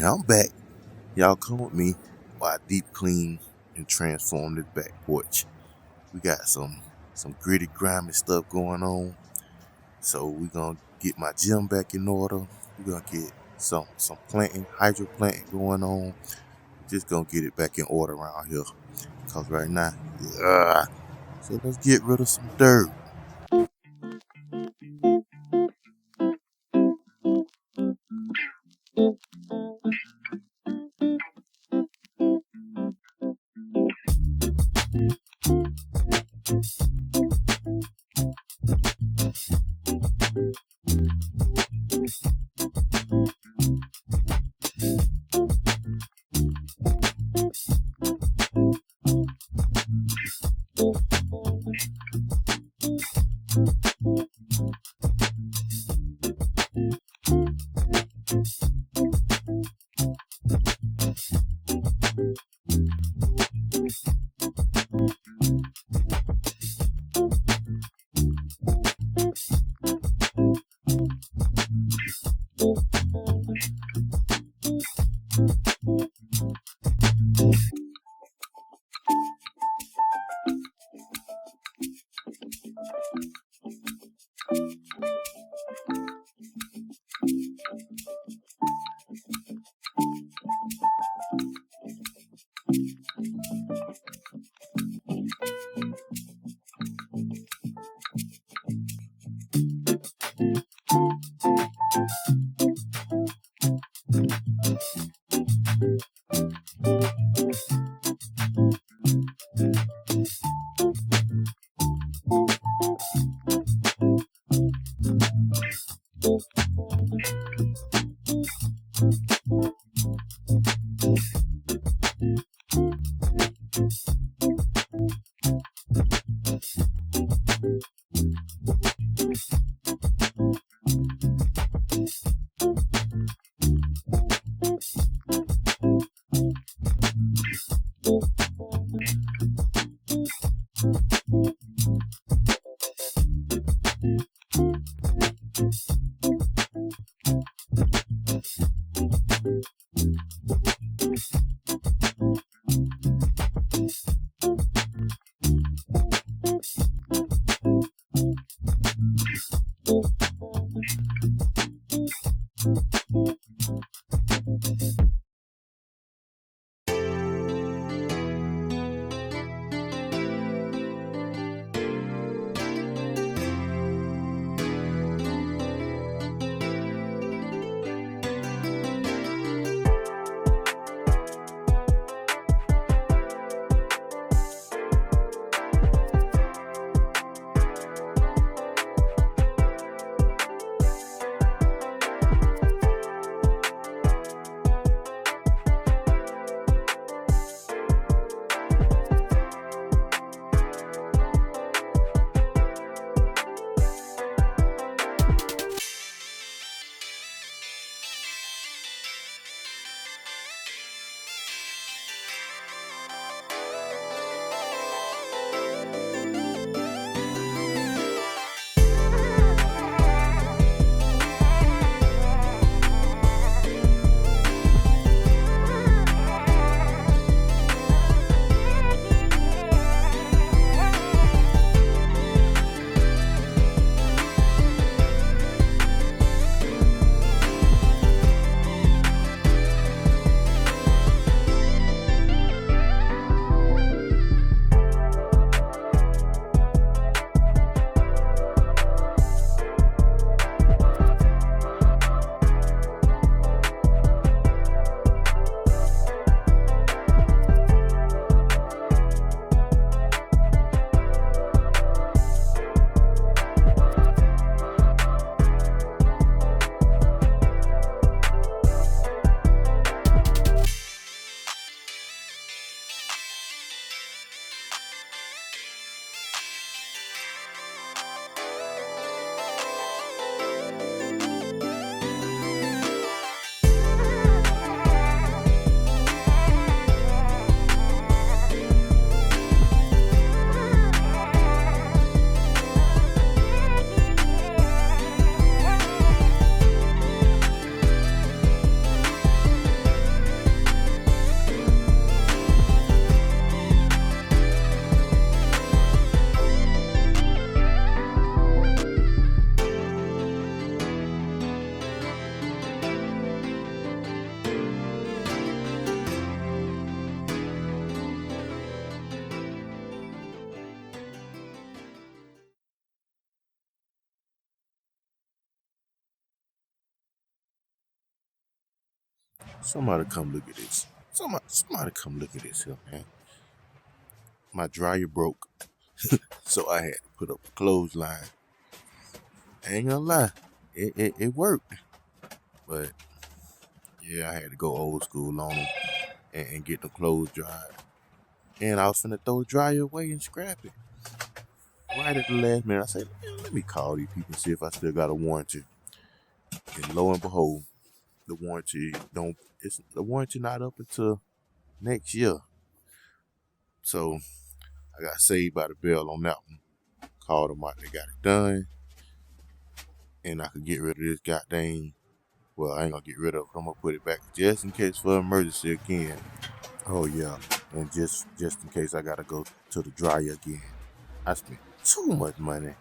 And I'm back. Y'all come with me while I deep clean and transform this back porch. We got some gritty, grimy stuff going on. So we're gonna get my gym back in order. We're gonna get some planting, hydro planting going on. Just gonna get it back in order around here. Cause right now, so let's get rid of some dirt. Somebody come look at this. Somebody come look at this here, man. My dryer broke, so I had to put up a clothesline. I ain't gonna lie, it worked. But yeah, I had to go old school on them and get the clothes dried. And I was finna throw the dryer away and scrap it. Right at the last minute, I said, let me call these people and see if I still got a warranty. And lo and behold, the warranty not up until next year. So I got saved by the bell on that one. Called them out, they got it done. And I could get rid of this goddamn, well, I ain't gonna get rid of it, I'm gonna put it back just in case for emergency again. Oh yeah, and just in case I gotta go to the dryer again. I spent too much money.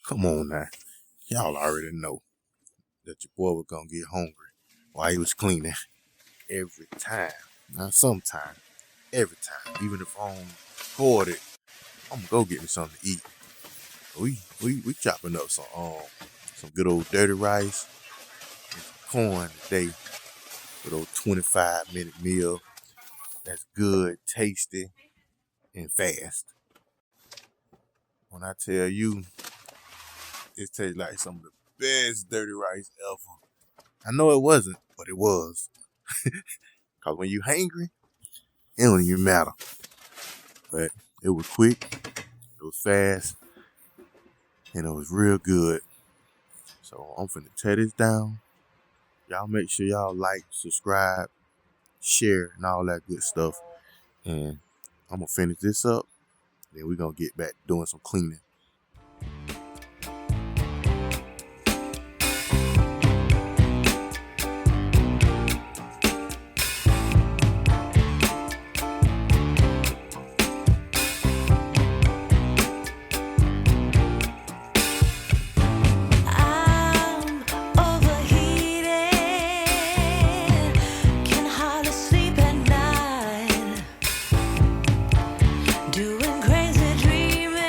Come on now. Y'all already know that your boy was gonna get hungry while he was cleaning every time. Not sometime, every time. Even if I don't record it, I'm gonna go get me something to eat. We chopping up some good old dirty rice and corn today. Good old 25-minute meal. That's good, tasty, and fast. When I tell you, it tastes like some of the best dirty rice ever. I know it wasn't, but it was. Cause when you hungry, it don't even matter. But it was quick, it was fast, and it was real good. So I'm finna tear this down. Y'all make sure y'all like, subscribe, share, and all that good stuff. And I'm gonna finish this up. Then we're gonna get back doing some cleaning. Doing crazy dreaming.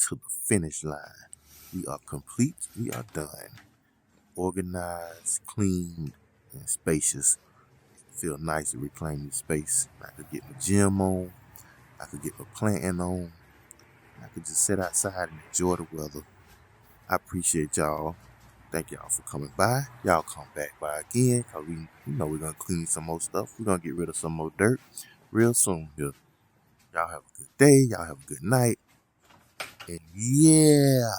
to the finish line. We are complete. We are done. Organized, clean, and spacious. Feel nice to reclaim the space. I could get my gym on. I could get my planting on. I could just sit outside and enjoy the weather. I appreciate y'all. Thank y'all for coming by. Y'all come back by again, cause we're gonna clean some more stuff. We're gonna get rid of some more dirt real soon here. Y'all have a good day. Y'all have a good night. And yeah.